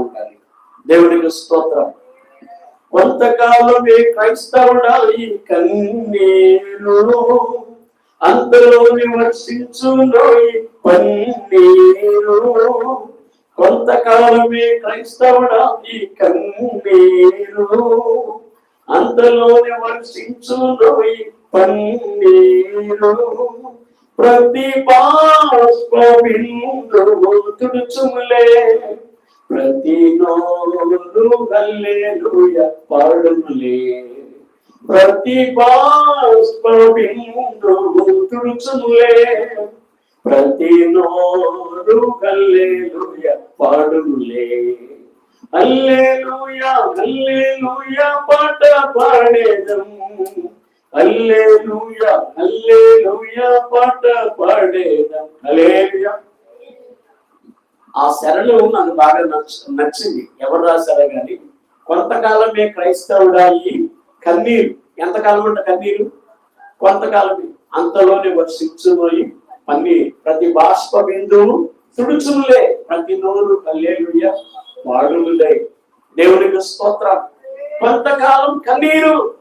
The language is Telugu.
ఉండాలి. దేవునికి స్తోత్రం. కొంతకాలమే క్రైస్తవుడా ఈ కన్నీరు, అంతలోని వర్షించును ఈ పన్నీరు. కొంతకాలమే క్రైస్తవుడా ఈ కన్నీరు, అంతలోని వర్షించును ఈ పన్నీరు. ప్రతి బాష్పబిందువు తుడుచుములే, ప్రతి నోరు హల్లెలూయా పాడుములే. ప్రతి బాష్పబిందువు తుడుచుములే, ప్రతి నోరు హల్లెలూయా పాడుములే. హల్లెలూయా హల్లెలూయా పాట పాడేదం, హల్లెలూయా హల్లెలూయా పాట పాడేదం. హల్లెలూయా. ఆ శరణు నాకు బాగా నచ్చింది. ఎవరు రాశారో కానీ, కొంతకాలమే క్రైస్తవుడా ఈ కన్నీరు. ఎంతకాలం అంట కన్నీరు? కొంతకాలమే. అంతలోనే వర్షించుమోయి పన్నీరు. ప్రతి బాష్ప బిందువు తుడుచులే, ప్రతి నోరు హల్లెలూయా పాడులే. దేవునికి స్తోత్రం. కొంతకాలం కన్నీరు,